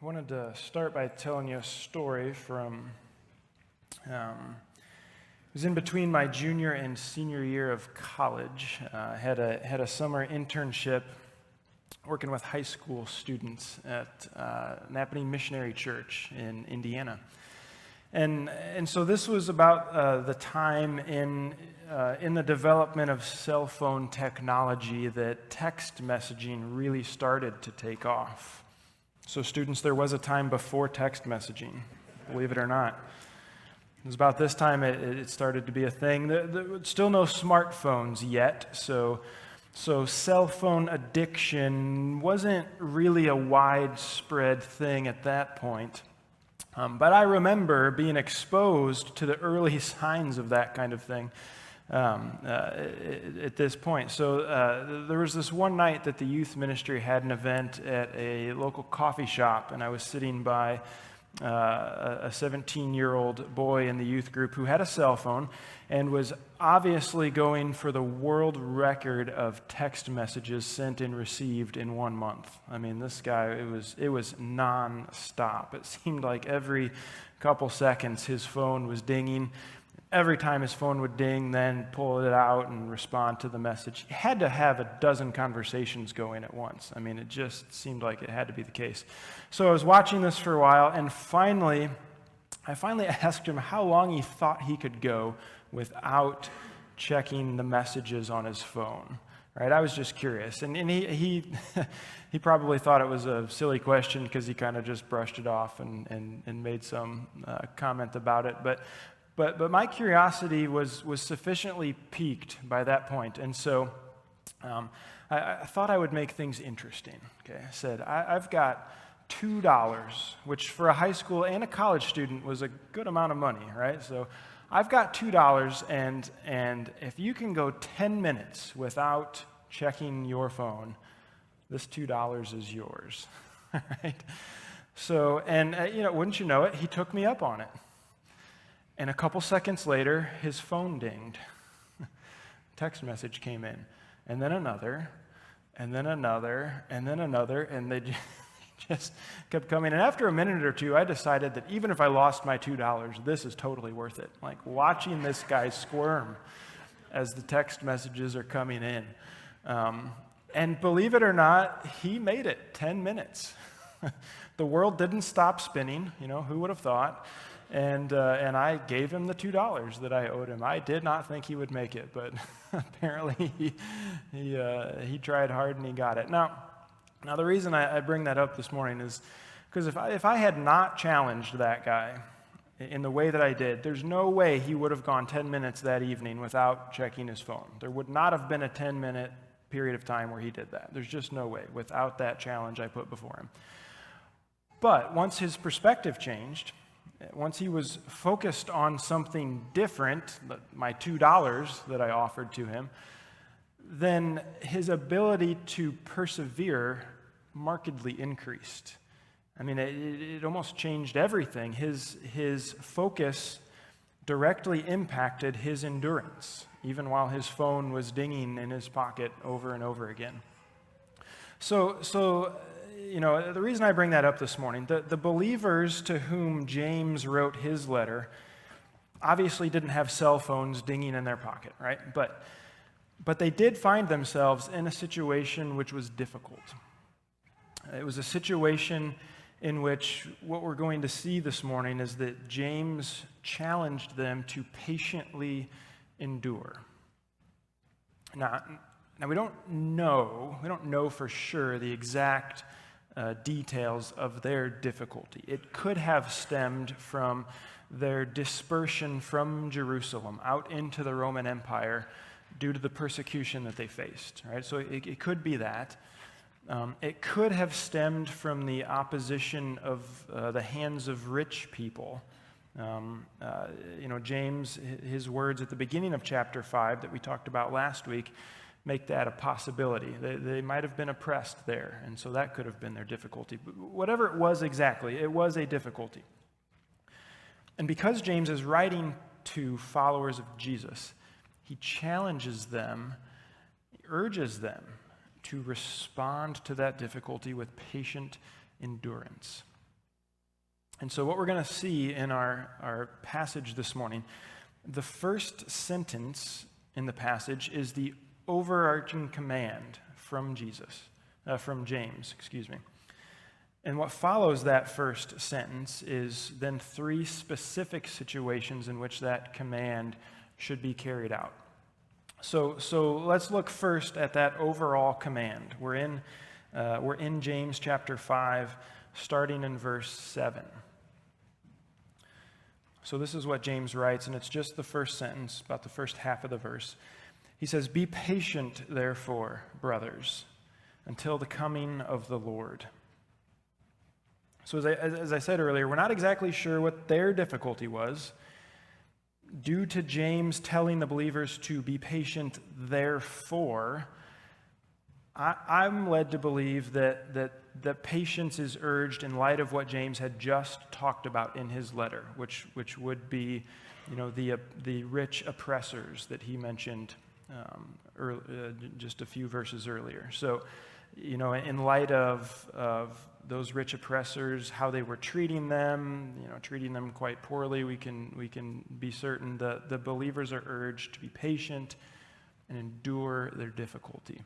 I wanted to start by telling you a story from, it was in between my junior and senior year of college. I had a summer internship working with high school students at Napanee Missionary Church in Indiana. And so this was about the time in the development of cell phone technology that text messaging really started to take off. So students, there was a time before text messaging, believe it or not. It was about this time it started to be a thing. There were still no smartphones yet, so cell phone addiction wasn't really a widespread thing at that point. But I remember being exposed to the early signs of that kind of thing at this point. So there was this one night that the youth ministry had an event at a local coffee shop, and I was sitting by a 17-year-old boy in the youth group who had a cell phone and was obviously going for the world record of text messages sent and received in 1 month. I mean, this guy, it was nonstop. It seemed like every couple seconds his phone was dinging. Every time his phone would ding, then pull it out and respond to the message. He had to have a dozen conversations going at once. I mean, it just seemed like it had to be the case. So I was watching this for a while, and I finally asked him how long he thought he could go without checking the messages on his phone. Right? I was just curious. And he he probably thought it was a silly question because he kind of just brushed it off and made some comment about it. But my curiosity was sufficiently piqued by that point, and so I thought I would make things interesting. Okay, I said, I've got $2, which for a high school and a college student was a good amount of money, right? So I've got $2, and if you can go 10 minutes without checking your phone, this $2 is yours, right? So, and wouldn't you know it, he took me up on it. And a couple seconds later, his phone dinged. Text message came in. And then another, and then another, and then another, and they just kept coming. And after a minute or two, I decided that even if I lost my $2, this is totally worth it. Like watching this guy squirm as the text messages are coming in. And believe it or not, he made it 10 minutes. The world didn't stop spinning, who would have thought? And I gave him the $2 that I owed him. I did not think he would make it, but apparently he tried hard and he got it. Now the reason I bring that up this morning is because if I had not challenged that guy in the way that I did, there's no way he would have gone 10 minutes that evening without checking his phone. There would not have been a 10-minute period of time where he did that. There's just no way without that challenge I put before him. But once his perspective changed, once he was focused on something different, my $2 that I offered to him, then his ability to persevere markedly increased. I mean, it almost changed everything. His focus directly impacted his endurance, even while his phone was dinging in his pocket over and over again. So the reason I bring that up this morning, the believers to whom James wrote his letter obviously didn't have cell phones dinging in their pocket, right? But they did find themselves in a situation which was difficult. It was a situation in which what we're going to see this morning is that James challenged them to patiently endure. Now we don't know for sure the exact details of their difficulty. It could have stemmed from their dispersion from Jerusalem out into the Roman Empire due to the persecution that they faced, right? So it could be that. It could have stemmed from the opposition of the hands of rich people. James, his words at the beginning of chapter 5 that we talked about last week, make that a possibility. They might have been oppressed there, and so that could have been their difficulty. But whatever it was exactly, it was a difficulty. And because James is writing to followers of Jesus, he challenges them, he urges them to respond to that difficulty with patient endurance. And so what we're going to see in our passage this morning, the first sentence in the passage is the overarching command from James. And what follows that first sentence is then three specific situations in which that command should be carried out. So let's look first at that overall command. We're in James chapter 5, starting in verse 7. So this is what James writes, and it's just the first sentence, about the first half of the verse. He says, "Be patient, therefore, brothers, until the coming of the Lord." So as I said earlier, we're not exactly sure what their difficulty was. Due to James telling the believers to be patient, therefore, I'm led to believe that patience is urged in light of what James had just talked about in his letter, which would be, the rich oppressors that he mentioned just a few verses earlier. So, in light of those rich oppressors, how they were treating them, treating them quite poorly, we can be certain that the believers are urged to be patient and endure their difficulty.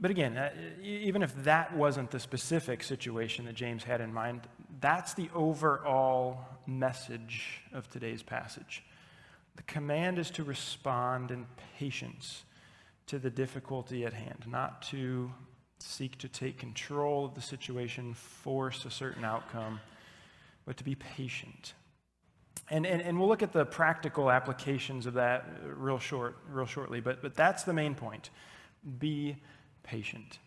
But again, even if that wasn't the specific situation that James had in mind, that's the overall message of today's passage. The command is to respond in patience to the difficulty at hand, not to seek to take control of the situation, force a certain outcome, but to be patient. And we'll look at the practical applications of that real shortly, but that's the main point. Be patient.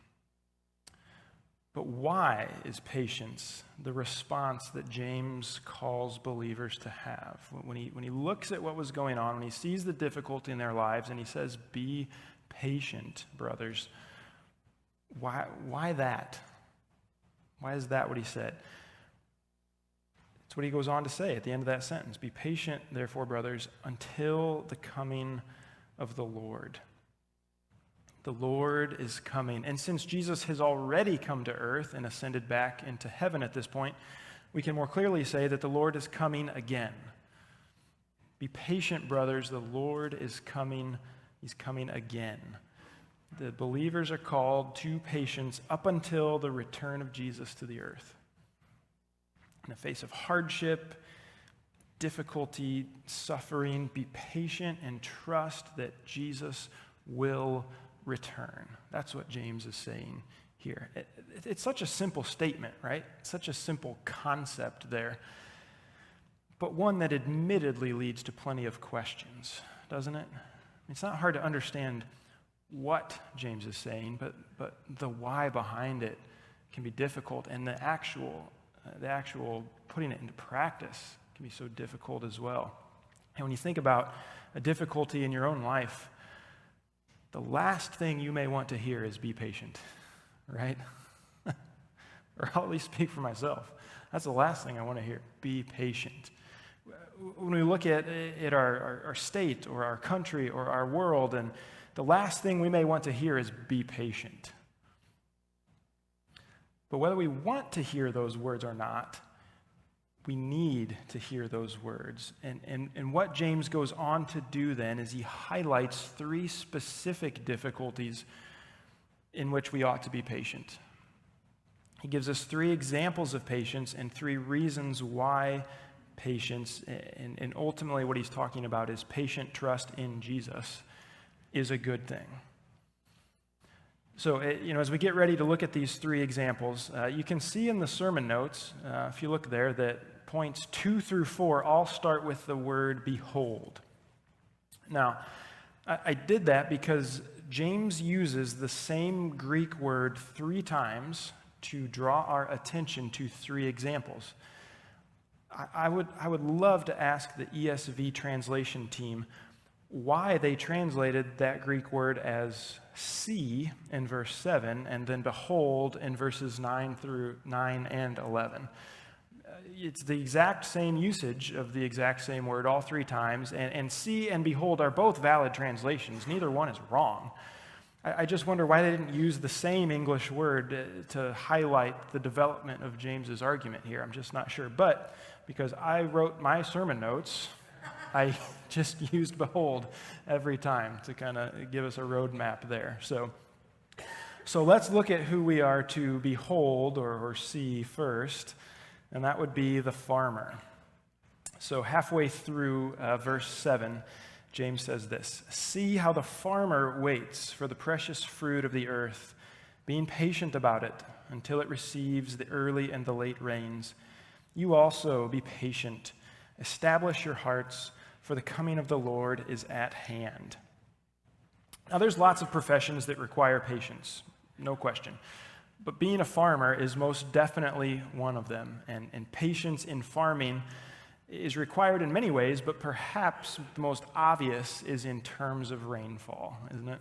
But why is patience the response that James calls believers to have? When he looks at what was going on, when he sees the difficulty in their lives, and he says, "Be patient, brothers," why that? Why is that what he said? It's what he goes on to say at the end of that sentence. "Be patient, therefore, brothers, until the coming of the Lord." The Lord is coming. And since Jesus has already come to earth and ascended back into heaven at this point, we can more clearly say that the Lord is coming again. Be patient, brothers. The Lord is coming. He's coming again. The believers are called to patience up until the return of Jesus to the earth. In the face of hardship, difficulty, suffering, be patient and trust that Jesus will return. That's what James is saying here. It's such a simple statement, right? Such a simple concept there, but one that admittedly leads to plenty of questions, doesn't it? It's not hard to understand what James is saying, but the why behind it can be difficult, and the actual putting it into practice can be so difficult as well. And when you think about a difficulty in your own life, the last thing you may want to hear is "be patient," right? Or I'll at least speak for myself. That's the last thing I want to hear, "be patient." When we look at our state or our country or our world, and the last thing we may want to hear is "be patient." But whether we want to hear those words or not, we need to hear those words. And what James goes on to do then is he highlights three specific difficulties in which we ought to be patient. He gives us three examples of patience and three reasons why patience, and ultimately what he's talking about is patient trust in Jesus, is a good thing. So, as we get ready to look at these three examples, you can see in the sermon notes, if you look there, that points 2 through 4 all start with the word "behold." Now, I did that because James uses the same Greek word 3 times to draw our attention to 3 examples. I would love to ask the ESV translation team why they translated that Greek word as "see" in verse 7 and then "behold" in verses 9 and 11. It's the exact same usage of the exact same word all 3 times, and "see" and "behold" are both valid translations. Neither one is wrong. I just wonder why they didn't use the same English word to highlight the development of James's argument here. I'm just not sure. But because I wrote my sermon notes, I just used behold every time to kind of give us a roadmap there. So let's look at who we are to behold or see first, and that would be the farmer. So halfway through verse 7, James says this: "See how the farmer waits for the precious fruit of the earth, being patient about it until it receives the early and the late rains. You also be patient. Establish your hearts, for the coming of the Lord is at hand." Now, there's lots of professions that require patience, no question. But being a farmer is most definitely one of them. And patience in farming is required in many ways, but perhaps the most obvious is in terms of rainfall, isn't it?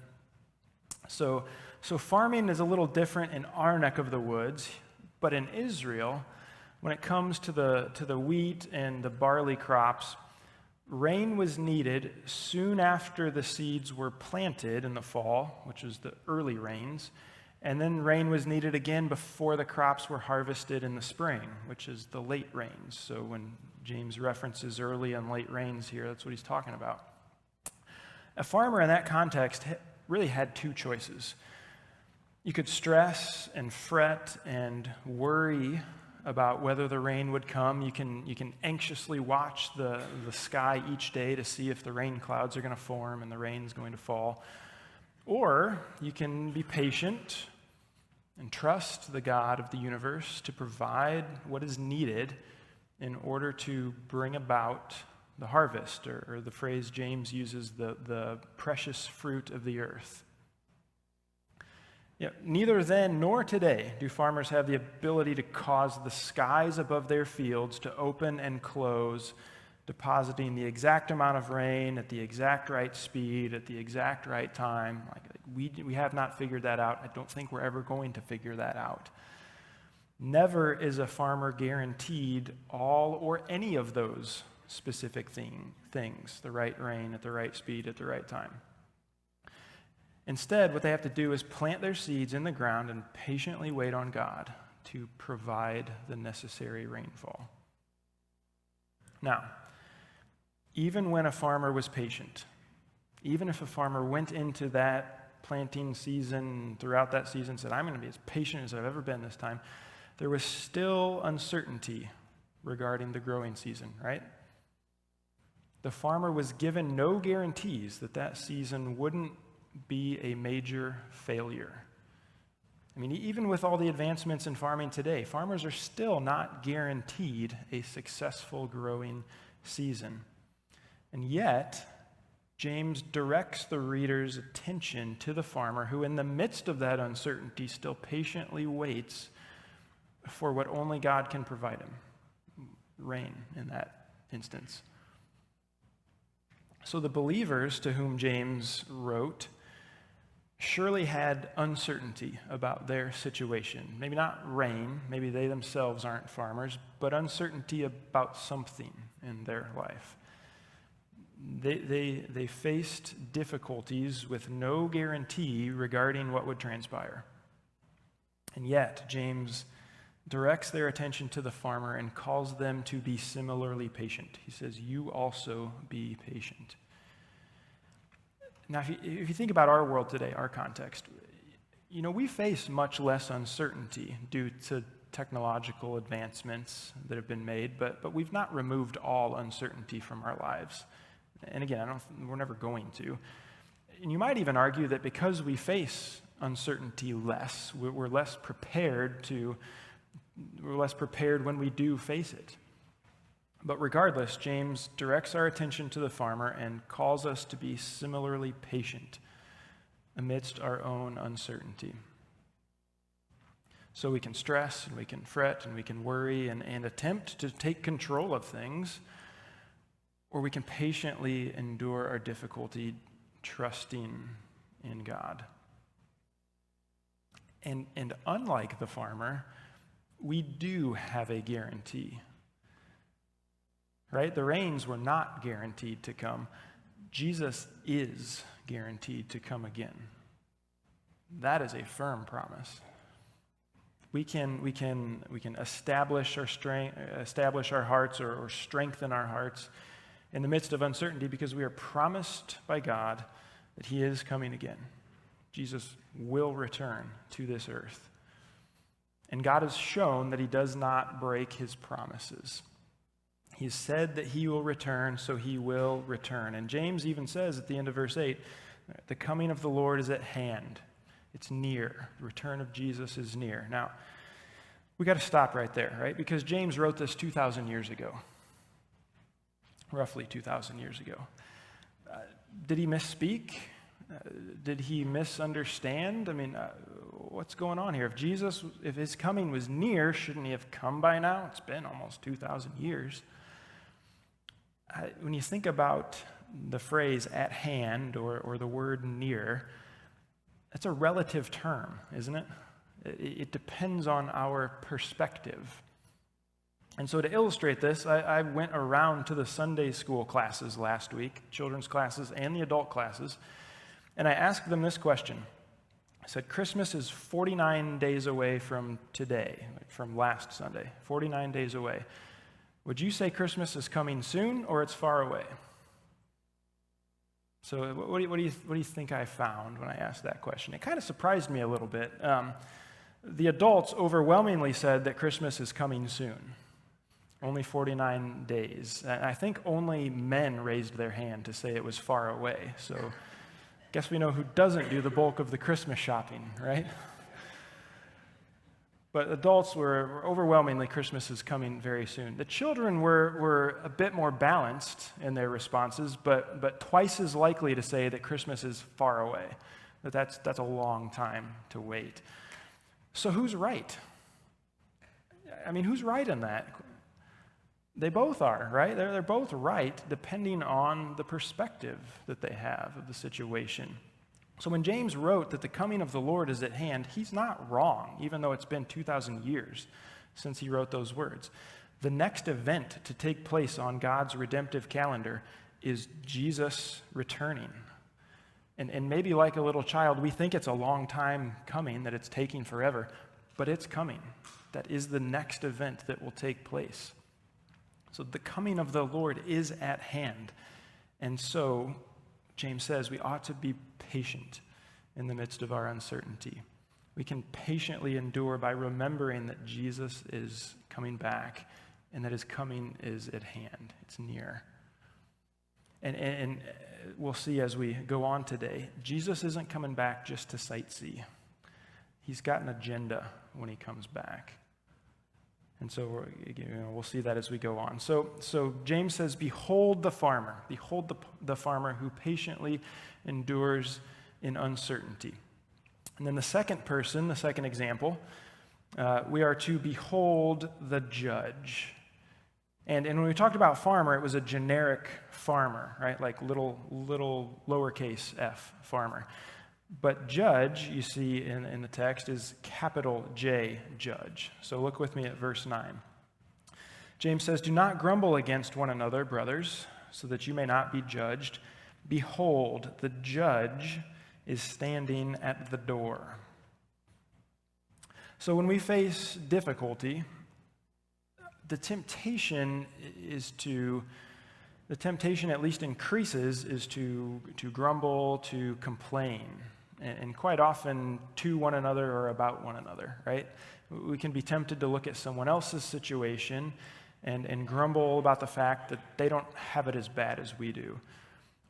So farming is a little different in our neck of the woods, but in Israel, when it comes to the wheat and the barley crops, rain was needed soon after the seeds were planted in the fall, which is the early rains, and then rain was needed again before the crops were harvested in the spring, which is the late rains. So when James references early and late rains here, that's what he's talking about. A farmer in that context really had two choices. You could stress and fret and worry about whether the rain would come. You can anxiously watch the sky each day to see if the rain clouds are going to form and the rain's going to fall. Or you can be patient and trust the God of the universe to provide what is needed in order to bring about the harvest, or the phrase James uses, the precious fruit of the earth. Neither then nor today do farmers have the ability to cause the skies above their fields to open and close, depositing the exact amount of rain at the exact right speed, at the exact right time. We have not figured that out. I don't think we're ever going to figure that out. Never is a farmer guaranteed all or any of those specific things, the right rain at the right speed at the right time. Instead, what they have to do is plant their seeds in the ground and patiently wait on God to provide the necessary rainfall. Now, even when a farmer was patient, even if a farmer went into that planting season, throughout that season, said, "I'm going to be as patient as I've ever been this time," there was still uncertainty regarding the growing season, right? The farmer was given no guarantees that season wouldn't be a major failure. I mean, even with all the advancements in farming today, farmers are still not guaranteed a successful growing season. And yet, James directs the reader's attention to the farmer who, in the midst of that uncertainty, still patiently waits for what only God can provide him, rain in that instance. So the believers to whom James wrote surely had uncertainty about their situation. Maybe not rain, maybe they themselves aren't farmers, but uncertainty about something in their life. They faced difficulties with no guarantee regarding what would transpire. And yet, James directs their attention to the farmer and calls them to be similarly patient. He says, "You also be patient." Now, if you think about our world today, our context, we face much less uncertainty due to technological advancements that have been made, but we've not removed all uncertainty from our lives. And again, we're never going to. And you might even argue that because we face uncertainty less, we're less prepared when we do face it. But regardless, James directs our attention to the farmer and calls us to be similarly patient amidst our own uncertainty. So we can stress and we can fret and we can worry and attempt to take control of things, or we can patiently endure our difficulty, trusting in God. And unlike the farmer, we do have a guarantee. Right? The rains were not guaranteed to come. Jesus is guaranteed to come again. That is a firm promise. We can establish our hearts or strengthen our hearts in the midst of uncertainty because we are promised by God that he is coming again. Jesus will return to this earth. And God has shown that he does not break his promises. He has said that he will return, so he will return. And James even says at the end of verse 8, the coming of the Lord is at hand. It's near. The return of Jesus is near. Now, we got to stop right there, right? Because James wrote this 2,000 years ago. Roughly 2,000 years ago. Did he misspeak? Did he misunderstand? I mean, what's going on here? If his coming was near, shouldn't he have come by now? It's been almost 2,000 years. When you think about the phrase at hand or the word near, that's a relative term, isn't it? It depends on our perspective. And so to illustrate this, I went around to the Sunday school classes last week, children's classes and the adult classes, and I asked them this question. I said, Christmas is 49 days away from today, from last Sunday, 49 days away. Would you say Christmas is coming soon or it's far away? So what do you think I found when I asked that question? It kind of surprised me a little bit. The adults overwhelmingly said that Christmas is coming soon. Only 49 days. And I think only men raised their hand to say it was far away. So I guess we know who doesn't do the bulk of the Christmas shopping, right? But adults were overwhelmingly, Christmas is coming very soon. The children were a bit more balanced in their responses, but twice as likely to say that Christmas is far away, that's a long time to wait. So who's right? I mean, who's right in that? They both are, right? They're both right depending on the perspective that they have of the situation. So when James wrote that the coming of the Lord is at hand, he's not wrong, even though it's been 2,000 years since he wrote those words. The next event to take place on God's redemptive calendar is Jesus returning. And maybe like a little child, we think it's a long time coming, that it's taking forever, but it's coming. That is the next event that will take place. So the coming of the Lord is at hand. And so James says we ought to be patient in the midst of our uncertainty. We can patiently endure by remembering that Jesus is coming back and that his coming is at hand. It's near. And we'll see as we go on today, Jesus isn't coming back just to sightsee. He's got an agenda when he comes back. And so we'll see that as we go on. So James says, behold the farmer. Behold the farmer who patiently endures in uncertainty. And then the second person, the second example, we are to behold the judge. And when we talked about farmer, it was a generic farmer, right? Like little lowercase f, farmer. But judge, you see in the text, is capital J, judge. So look with me at verse 9. James says, do not grumble against one another, brothers, so that you may not be judged. Behold, the judge is standing at the door. So when we face difficulty, the temptation at least increases, is to grumble, to complain. And quite often to one another or about one another, right? We can be tempted to look at someone else's situation and grumble about the fact that they don't have it as bad as we do.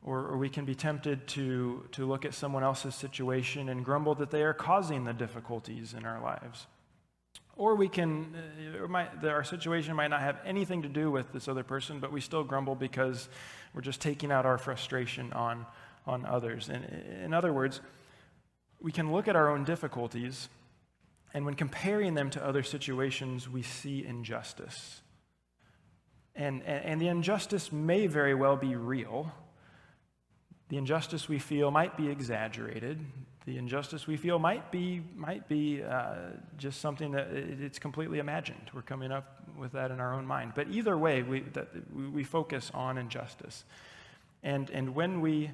Or we can be tempted to look at someone else's situation and grumble that they are causing the difficulties in our lives. Or our situation might not have anything to do with this other person, but we still grumble because we're just taking out our frustration on others. And in other words, we can look at our own difficulties, and when comparing them to other situations, we see injustice. And the injustice may very well be real. The injustice we feel might be exaggerated. The injustice we feel might be just something that it's completely imagined. We're coming up with that in our own mind. But either way, we focus on injustice. And when we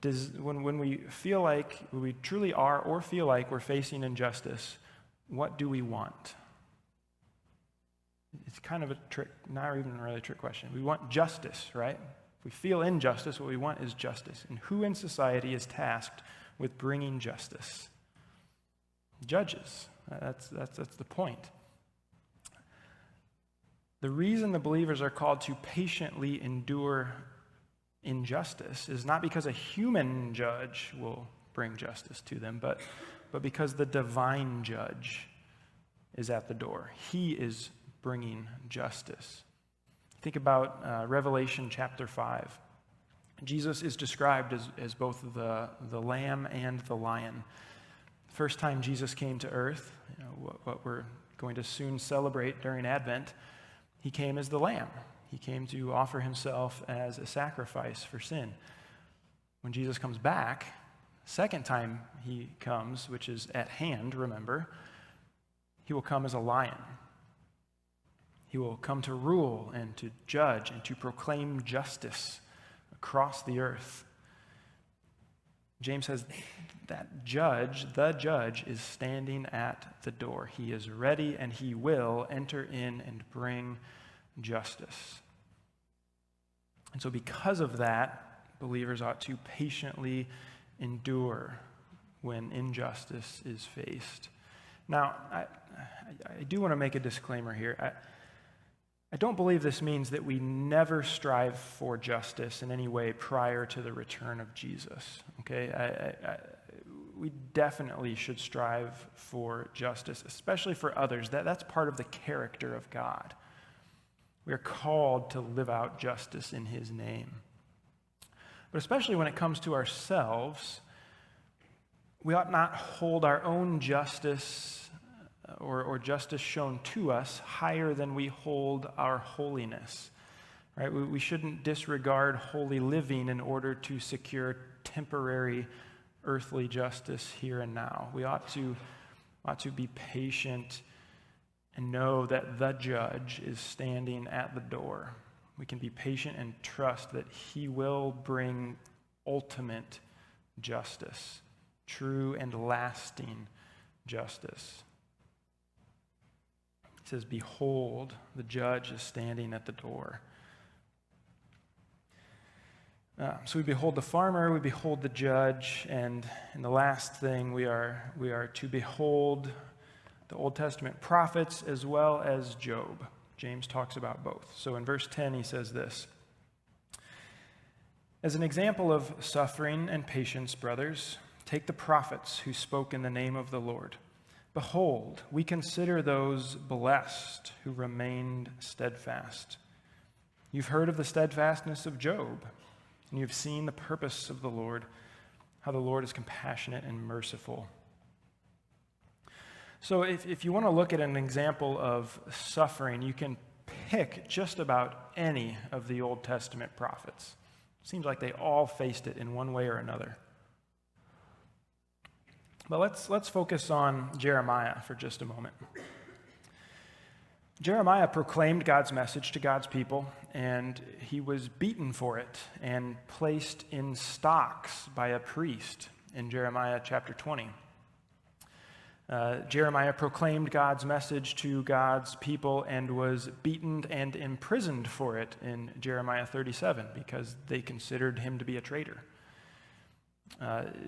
when we feel like, when we truly are or feel like we're facing injustice, what do we want? It's kind of a trick, not even really a trick question. We want justice, right? If we feel injustice, what we want is justice. And who in society is tasked with bringing justice? Judges. That's the point. The reason the believers are called to patiently endure injustice is not because a human judge will bring justice to them, but because the divine judge is at the door. He is bringing justice. Think about Revelation chapter 5. Jesus is described as both the lamb and the lion. The first time Jesus came to earth, what we're going to soon celebrate during Advent, he came as the lamb. He came to offer himself as a sacrifice for sin. When Jesus comes back, second time he comes, which is at hand, remember, he will come as a lion. He will come to rule and to judge and to proclaim justice across the earth. James says that the judge is standing at the door. He is ready and he will enter in and bring justice. And so because of that, believers ought to patiently endure when injustice is faced. Now, I do want to make a disclaimer here. I don't believe this means that we never strive for justice in any way prior to the return of Jesus, okay? We definitely should strive for justice, especially for others. That's part of the character of God. We are called to live out justice in his name. But especially when it comes to ourselves, we ought not hold our own justice or justice shown to us higher than we hold our holiness, right? We shouldn't disregard holy living in order to secure temporary earthly justice here and now. We ought to be patient and know that the judge is standing at the door. We can be patient and trust that he will bring ultimate justice, true and lasting justice. It says, behold, the judge is standing at the door. So we behold the farmer, we behold the judge, and in the last thing, we are to behold the Old Testament prophets as well as Job. James talks about both. So in verse 10, he says this: as an example of suffering and patience, brothers, take the prophets who spoke in the name of the Lord. Behold, we consider those blessed who remained steadfast. You've heard of the steadfastness of Job, and you've seen the purpose of the Lord, how the Lord is compassionate and merciful. So if you want to look at an example of suffering, you can pick just about any of the Old Testament prophets. It seems like they all faced it in one way or another. But let's focus on Jeremiah for just a moment. Jeremiah proclaimed God's message to God's people, and he was beaten for it and placed in stocks by a priest in Jeremiah chapter 20. Jeremiah proclaimed God's message to God's people and was beaten and imprisoned for it in Jeremiah 37 because they considered him to be a traitor.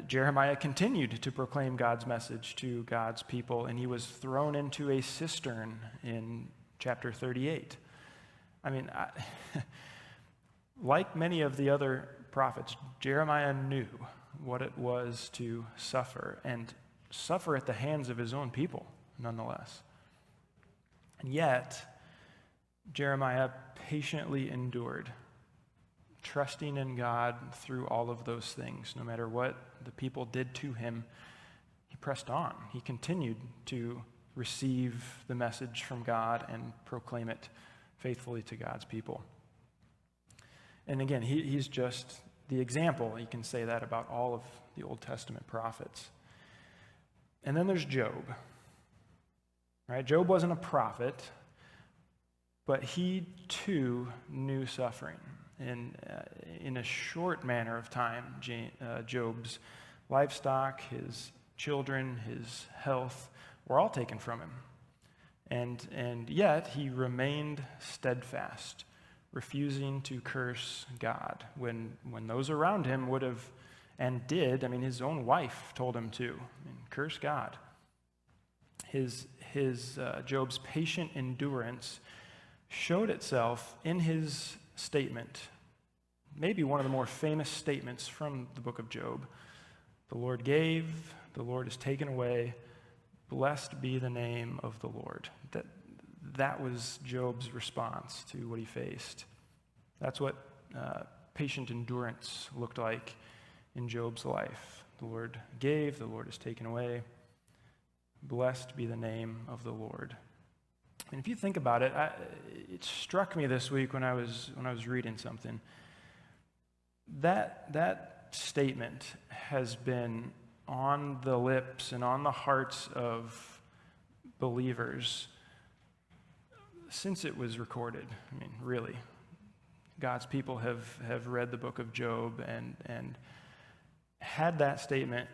Jeremiah continued to proclaim God's message to God's people, and he was thrown into a cistern in chapter 38. I mean, like many of the other prophets, Jeremiah knew what it was to suffer, and suffer at the hands of his own people, nonetheless. And yet, Jeremiah patiently endured, trusting in God through all of those things. No matter what the people did to him, he pressed on. He continued to receive the message from God and proclaim it faithfully to God's people. And again, he's just the example. You can say that about all of the Old Testament prophets. And then there's Job. Right? Job wasn't a prophet, but he too knew suffering. in a short manner of time, Job's livestock, his children, his health were all taken from him. And yet he remained steadfast, refusing to curse God when those around him would have and did. I mean, his own wife told him to. Curse God. Job's patient endurance showed itself in his statement, maybe one of the more famous statements from the book of Job. The Lord gave, the Lord has taken away. Blessed be the name of the Lord. That was Job's response to what he faced. That's what patient endurance looked like in Job's life. The Lord gave, the Lord has taken away. Blessed be the name of the Lord. And if you think about it, it struck me this week when I was reading something. That statement has been on the lips and on the hearts of believers since it was recorded. I mean, really. God's people have read the book of Job and had that statement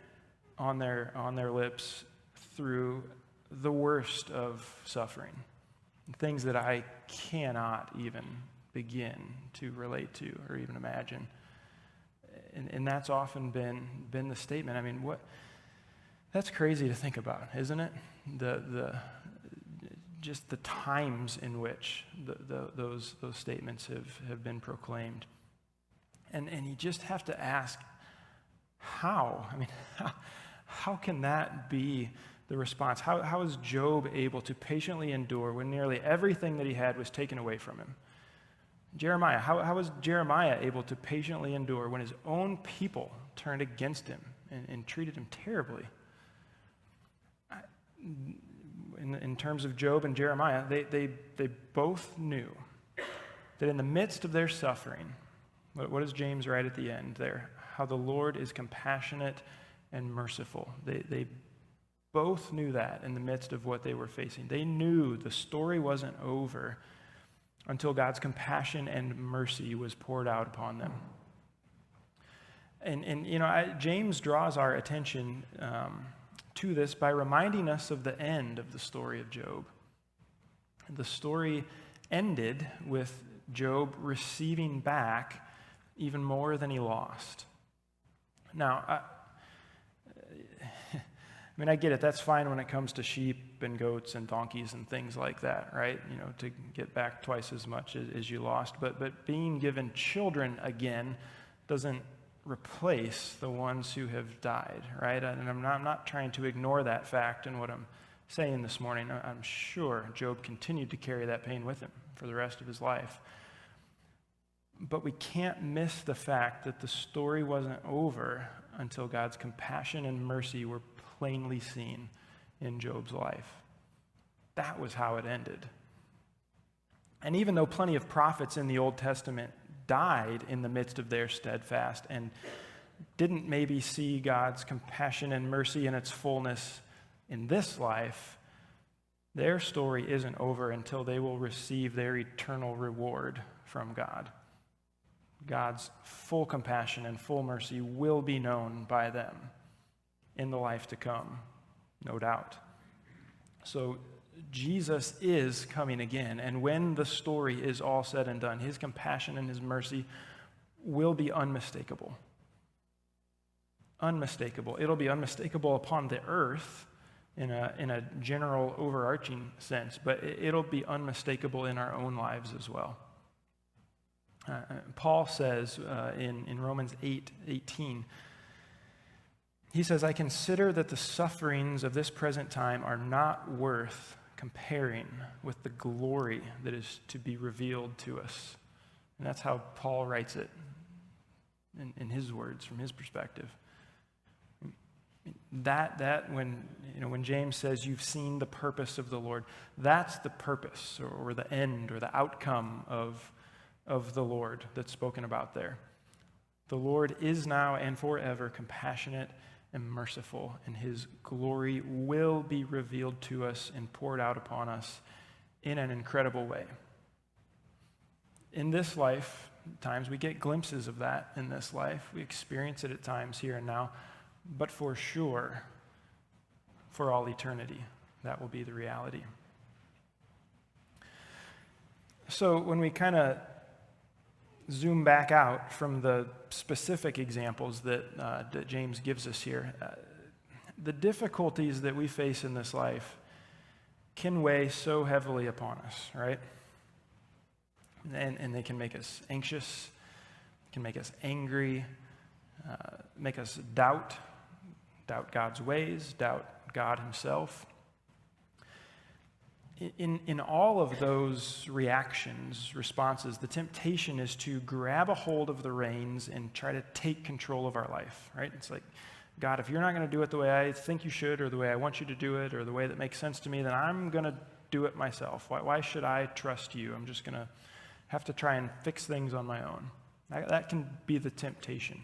on their lips through the worst of suffering, things that I cannot even begin to relate to or even imagine. And that's often been the statement. I mean, that's crazy to think about, isn't it? Just the times in which those statements have been proclaimed. And you just have to ask, how? I mean, how can that be the response? How is Job able to patiently endure when nearly everything that he had was taken away from him? Jeremiah, how was Jeremiah able to patiently endure when his own people turned against him and treated him terribly? In terms of Job and Jeremiah, they both knew that in the midst of their suffering, what does James write at the end there? How the Lord is compassionate and merciful. They both knew that in the midst of what they were facing. They knew the story wasn't over until God's compassion and mercy was poured out upon them. And James draws our attention to this by reminding us of the end of the story of Job. The story ended with Job receiving back even more than he lost. Now, I get it. That's fine when it comes to sheep and goats and donkeys and things like that, right? To get back twice as much as you lost. But being given children again doesn't replace the ones who have died, right? And I'm not trying to ignore that fact in what I'm saying this morning. I'm sure Job continued to carry that pain with him for the rest of his life. But we can't miss the fact that the story wasn't over until God's compassion and mercy were plainly seen in Job's life. That was how it ended. And even though plenty of prophets in the Old Testament died in the midst of their steadfast and didn't maybe see God's compassion and mercy in its fullness in this life, their story isn't over until they will receive their eternal reward from God. God's full compassion and full mercy will be known by them in the life to come, no doubt. So Jesus is coming again, and when the story is all said and done, his compassion and his mercy will be unmistakable. Unmistakable. It'll be unmistakable upon the earth in a general overarching sense, but it'll be unmistakable in our own lives as well. Paul says in Romans 8:18, he says, I consider that the sufferings of this present time are not worth comparing with the glory that is to be revealed to us. And that's how Paul writes it in his words, from his perspective. That when James says you've seen the purpose of the Lord, that's the purpose or the end or the outcome of the Lord that's spoken about there. The Lord is now and forever compassionate and merciful, and his glory will be revealed to us and poured out upon us in an incredible way. In this life, times. We get glimpses of that in this life. We experience it at times here and now. But for sure, for all eternity, that will be the reality. So when we kind of zoom back out from the specific examples that James gives us here, the difficulties that we face in this life can weigh so heavily upon us, right? And they can make us anxious, can make us angry, make us doubt God's ways, doubt God himself. In all of those reactions, responses, the temptation is to grab a hold of the reins and try to take control of our life, right? It's like, God, if you're not going to do it the way I think you should, or the way I want you to do it, or the way that makes sense to me, then I'm going to do it myself. Why should I trust you? I'm just going to have to try and fix things on my own. That can be the temptation.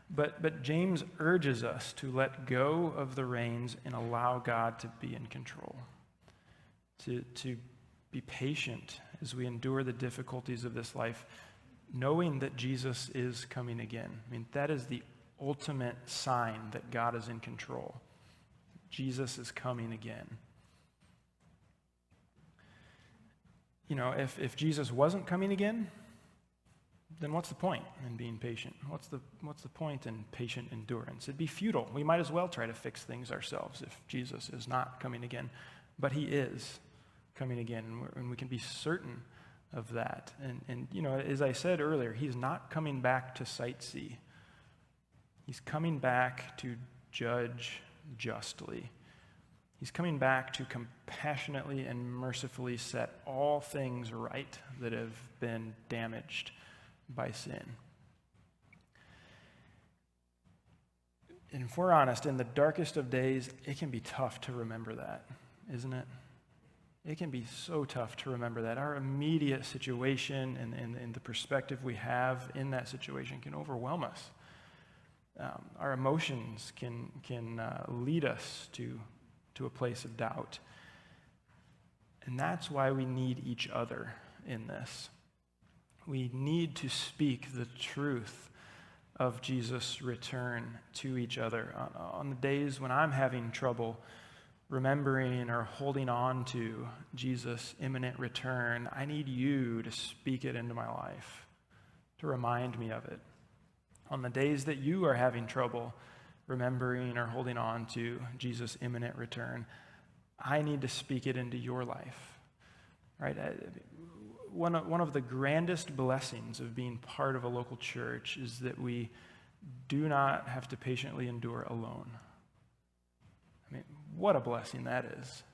But James urges us to let go of the reins and allow God to be in control. To be patient as we endure the difficulties of this life, knowing that Jesus is coming again. I mean, that is the ultimate sign that God is in control. Jesus is coming again. You know, if Jesus wasn't coming again, then what's the point in being patient? What's the point in patient endurance? It'd be futile. We might as well try to fix things ourselves if Jesus is not coming again. But he is coming again, and we can be certain of that. And you know, as I said earlier, he's not coming back to sightsee. He's coming back to judge justly. He's coming back to compassionately and mercifully set all things right that have been damaged by sin. And if we're honest, in the darkest of days, it can be tough to remember that, isn't it? It can be so tough to remember that. Our immediate situation and the perspective we have in that situation can overwhelm us. Our emotions can lead us to a place of doubt. And that's why we need each other in this. We need to speak the truth of Jesus' return to each other. On the days when I'm having trouble remembering or holding on to Jesus' imminent return, I need you to speak it into my life, to remind me of it. On the days that you are having trouble remembering or holding on to Jesus' imminent return, I need to speak it into your life, right? One of the grandest blessings of being part of a local church is that we do not have to patiently endure alone. I mean, what a blessing that is.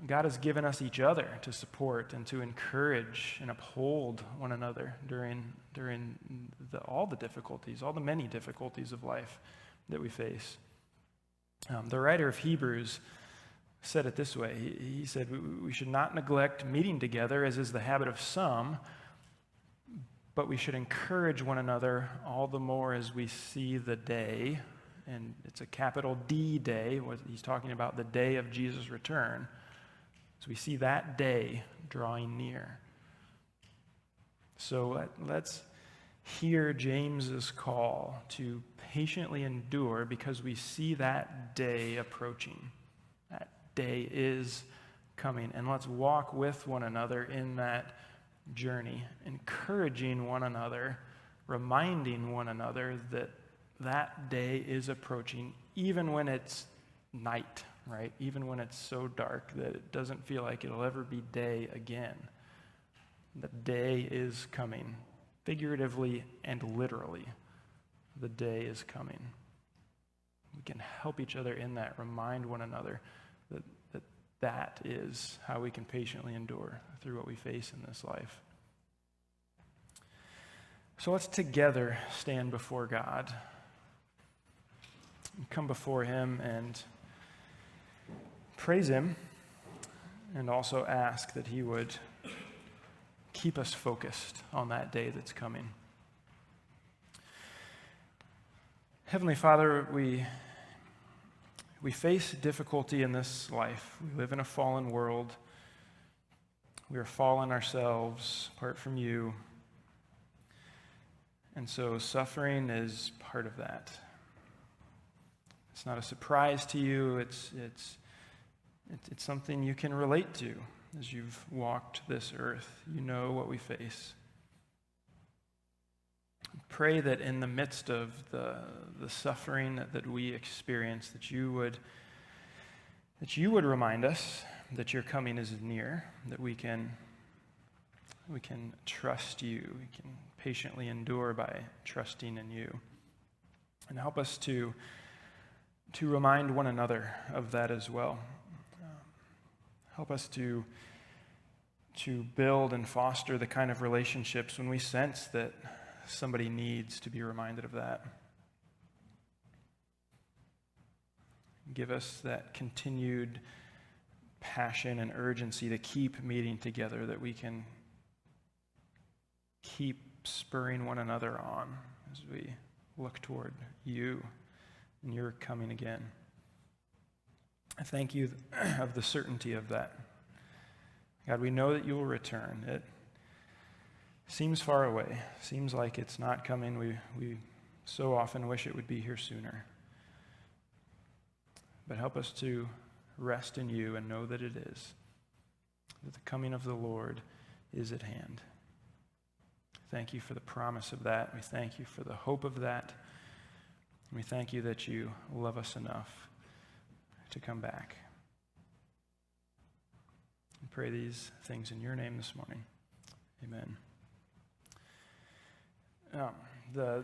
God has given us each other to support and to encourage and uphold one another during all the difficulties, all the many difficulties of life that we face. The writer of Hebrews said it this way. He said, we should not neglect meeting together, as is the habit of some, but we should encourage one another all the more as we see the day, and it's a capital D day. He's talking about the day of Jesus' return. So we see that day drawing near. So let's hear James's call to patiently endure because we see that day approaching. That day is coming. And let's walk with one another in that journey, encouraging one another, reminding one another that that day is approaching, even when it's night, right? Even when it's so dark that it doesn't feel like it'll ever be day again. The day is coming, figuratively and literally. The day is coming. We can help each other in that, remind one another that is how we can patiently endure through what we face in this life. So let's together stand before God. Come before him and praise him, and also ask that he would keep us focused on that day that's coming. Heavenly Father, we face difficulty in this life. We live in a fallen world. We are fallen ourselves, apart from you. And so suffering is part of that. It's not a surprise to you. It's something you can relate to as you've walked this earth. You know what we face. Pray that in the midst of the suffering that we experience, that you would remind us that your coming is near, that we can trust you, we can patiently endure by trusting in you. And help us to remind one another of that as well. Help us to build and foster the kind of relationships when we sense that somebody needs to be reminded of that. Give us that continued passion and urgency to keep meeting together, that we can keep spurring one another on as we look toward you and your coming again. I thank you of the certainty of that. God, we know that you will return. It seems far away. Seems like it's not coming. We so often wish it would be here sooner. But help us to rest in you and know that it is, that the coming of the Lord is at hand. Thank you for the promise of that. We thank you for the hope of that. We thank you that you love us enough to come back. We pray these things in your name this morning. Amen. The